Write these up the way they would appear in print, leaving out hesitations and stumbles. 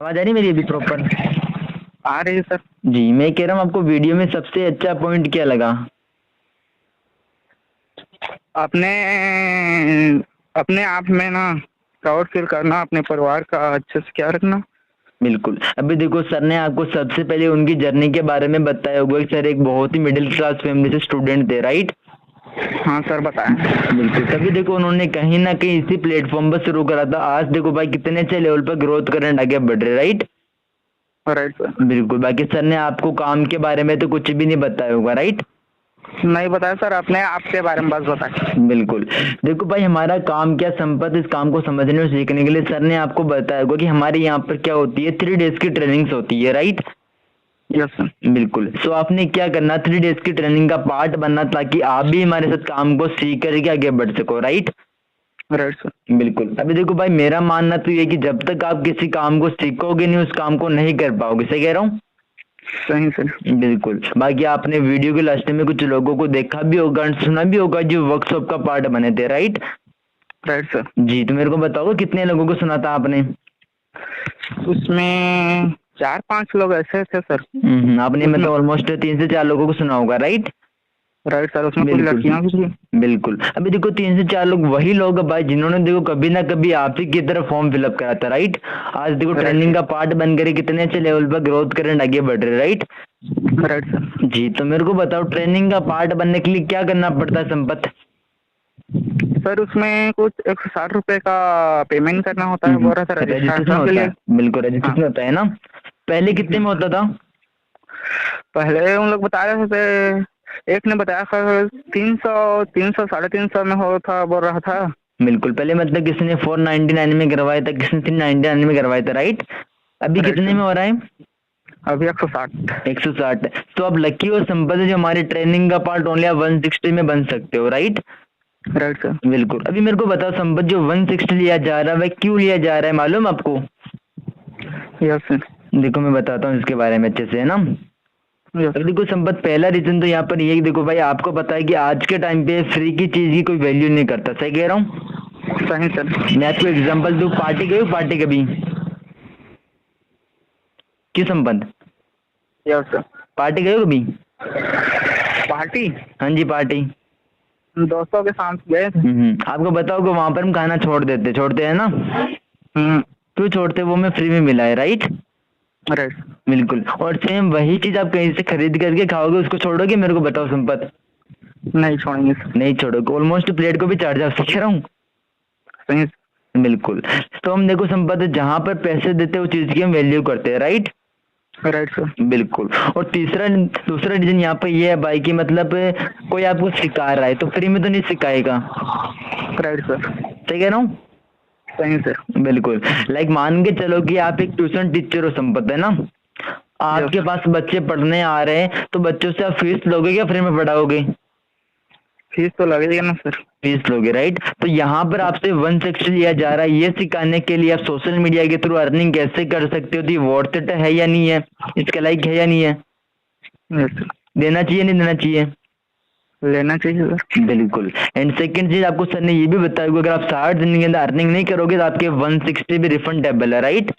आवाज आ रही मेरी अभी प्रॉपर? आ रही है सर। जी, मैं कह रहा हूँ आपको वीडियो में सबसे अच्छा पॉइंट क्या लगा? अपने अपने आप में ना प्राउड फील करना, अपने परिवार का अच्छे से ख्याल रखना। बिल्कुल। अभी देखो सर ने आपको सबसे पहले उनकी जर्नी के बारे में बताया होगा कि सर एक बहुत ही मिडिल क्लास फैमिली से स्टूडेंट थे, राइट? हाँ सर, बताएं। बिल्कुल। तभी देखो उन्होंने कहीं ना कहीं इसी प्लेटफॉर्म पर शुरू करा था। आज देखो भाई कितने अच्छे लेवल पर ग्रोथ करंट आगे बढ़ रहे, राइट? Right sir. बिल्कुल। बाकी सर ने आपको काम के बारे में तो कुछ भी नहीं बताया होगा, राइट? नहीं बताया सर, अपने आप के बारे में बस बताएं। बिल्कुल। देखो भाई हमारा काम क्या संपत, इस काम को समझने और सीखने के लिए सर ने आपको बताया होगा कि हमारे यहाँ पर क्या होती है, 3 डेज की ट्रेनिंग्स होती है, राइट? Yes sir. बिल्कुल। सो आपने क्या करना, 3 डेज की ट्रेनिंग का पार्ट बनना ताकि आप भी हमारे साथ काम को सीख करके आगे बढ़ सको, राइट? Right sir. बिल्कुल। अभी देखो भाई मेरा मानना तो ये कि जब तक आप किसी काम को सीखोगे नहीं उस काम को नहीं कर पाओगे। सही कह रहा हूँ? सही सर। बिल्कुल। बाकी आपने वीडियो के लास्ट में कुछ लोगों को देखा भी होगा, सुना भी होगा जो वर्कशॉप का पार्ट बने थे, राइट? Right sir. जी, तो मेरे को बताओ कितने लोगों को सुना था आपने? उसमें 4-5 लोग ऐसे थे सर। आपने उसमें मतलब ऑलमोस्ट 3 से 4 लोगों को सुना होगा, राइट? राइट सर, उसमें कुछ बिल्कुल। लड़कियां भी थी। बिल्कुल। अभी देखो 3 से 4 लोग वही लोग हैं भाई जिन्होंने देखो कभी ना कभी आप ही की तरह फॉर्म फिलअप करा था, राइट? आज देखो राइट ट्रेनिंग सर। का पार्ट बन कर कितने अच्छे लेवल पर ग्रोथ करंट आगे बढ़ रहे, राइट? Right sir. जी, तो मेरे को बताओ ट्रेनिंग का पार्ट बनने के लिए क्या करना पड़ता है संपत? सर उसमें कुछ 160 रुपए का पेमेंट करना होता है, बोल रहा था रजिस्ट्रेशन रजिस्ट्रेशन के होता लिए। है, बिल्कुल हाँ। रजिस्ट्रेशन होता है ना। पहले कितने में होता था? पहले उन लोग बता रहे थे, एक ने बताया सर 300 350 में हो था, बोल रहा था। बिल्कुल। पहले मतलब किसी ने 499 में करवाया था, किसी ने 399 में करवाया था, राइट? अभी राइट कितने सर। में हो रहा है? अभी 160। 160। तो अब लकी और संपत जो हमारे ट्रेनिंग का पार्ट ओनली आप 160 में बन सकते हो, राइट? Right sir. बिल्कुल। अभी मेरे को बताओ संपत जो 160 लिया जा रहा है वह क्यों लिया जा रहा है मालूम आपको? Yes sir. देखो मैं बताता हूँ इसके बारे में अच्छे से, है ना? यस। अब देखो संपत पहला रीजन तो यहाँ पर ये देखो भाई आपको पता है कि आज के टाइम पे फ्री की चीज की कोई वैल्यू नहीं करता। सही कह रहा हूँ? सही सर। मैं आपको एग्जांपल दूं, पार्टी गई हो पार्टी कभी? क्यों संपत? Yes sir. पार्टी गए हो कभी? पार्टी हाँ जी, पार्टी। दोस्तों के साथ गए थे। आपको बताओ कि वहां पर हम खाना छोड़ते हैं ना? हम्म। क्यों छोड़ते हैं? वो हमें फ्री में मिला है, राइट? राइट। बिल्कुल। और सेम वही चीज आप कहीं से खरीद करके खाओगे, उसको छोड़ोगे? मेरे को बताओ संपत। नहीं छोड़ेंगे सर। नहीं छोड़ोगे। ऑलमोस्ट प्लेट को भी चार्ज आप सीख रहा हूँ। सही। बिल्कुल। तो हम देखो संपत जहां पर पैसे देते हैं उस चीज की हम वैल्यू करते हैं, राइट? Right sir. बिल्कुल। और दूसरा रीजन यहाँ पे ये है भाई कि मतलब कोई आपको सिखा रहा है तो फ्री में तो नहीं सिखाएगा। Right sir. सही कह रहा हूँ? सही सर। बिल्कुल। लाइक मान के चलो कि आप एक ट्यूशन टीचर हो संपत, है ना? यस। आपके पास बच्चे पढ़ने आ रहे हैं तो बच्चों से आप फीस लोगे क्या फ्री में पढ़ाओगे? फीस तो लगेगा ना सर। फीस लोगे, राइट? तो यहाँ पर आपसे 160 लिया जा रहा है ये सिखाने के लिए आप सोशल मीडिया के थ्रू अर्निंग कैसे कर सकते हो, तो ये वर्थ इट है या नहीं है, इसके लायक है या नहीं है? Yes sir. देना चाहिए नहीं देना चाहिए? लेना चाहिए सर। बिल्कुल। एंड सेकंड चीज आपको सर ने ये भी बताया होगा अगर आप 60 दिन के अंदर अर्निंग नहीं करोगे तो आपके 160 भी रिफंडेबल है, right?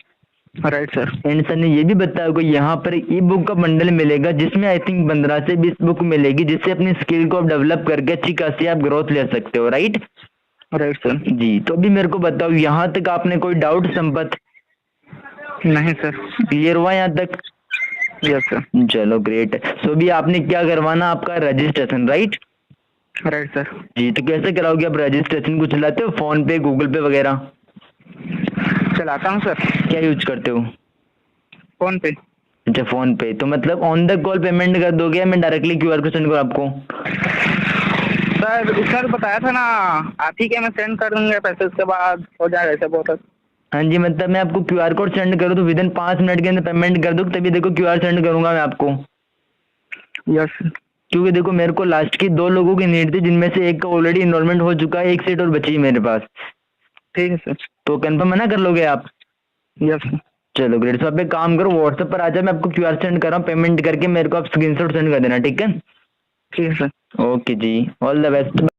Right sir. And sir ने ये भी बताया होगा यहाँ पर ई बुक का बंडल मिलेगा जिसमें आई थिंक 15 से 20 बुक मिलेगी जिससे अपनी स्किल को आप डेवलप करके अच्छी खासी आप ग्रोथ ले सकते हो, राइट? Right sir. जी, तो अभी मेरे को बताओ यहाँ तक आपने कोई डाउट संपत? नहीं सर। क्लियर हुआ यहाँ तक? Yes sir. चलो ग्रेट। सो अभी आपने क्या करवाना, आपका रजिस्ट्रेशन, राइट? Right sir. जी, तो कैसे कराओगे आप रजिस्ट्रेशन? कुछ चलाते हो फोन पे गूगल पे वगैरह? चलाता हूँ सर। क्या यूज करते हो? फोन पे। अच्छा फोन पे। तो मतलब ऑन द कॉल पेमेंट कर दोगे या मैं डायरेक्टली क्यूआर कोड सेंड करूँ आपको? सर उसने तो बताया था ना, आप ही के मैं सेंड कर दूंगा पैसे, उसके बाद हो जाएगा ऐसे बहुत। हाँ जी, मतलब मैं आपको क्यूआर कोड सेंड करूँ तो विदिन 5 मिनट के अंदर पेमेंट कर दूँ तभी देखो क्यूआर सेंड करूंगा मैं आपको। यस। क्योंकि देखो मेरे को लास्ट की 2 लोगों की नीड थी जिनमें से एक का ऑलरेडी इनरोलमेंट हो चुका है, एक सीट और बची है मेरे पास। ठीक है सर। तो कंफर्म मना कर लोगे आप? यस। चलो ग्रेट। तो आप एक काम करो व्हाट्सएप पर आ जाओ, मैं आपको क्यूआर सेंड कर रहा हूँ, पेमेंट करके मेरे को आप स्क्रीनशॉट सेंड कर देना, ठीक है? ठीक है सर। ओके जी, ऑल द बेस्ट।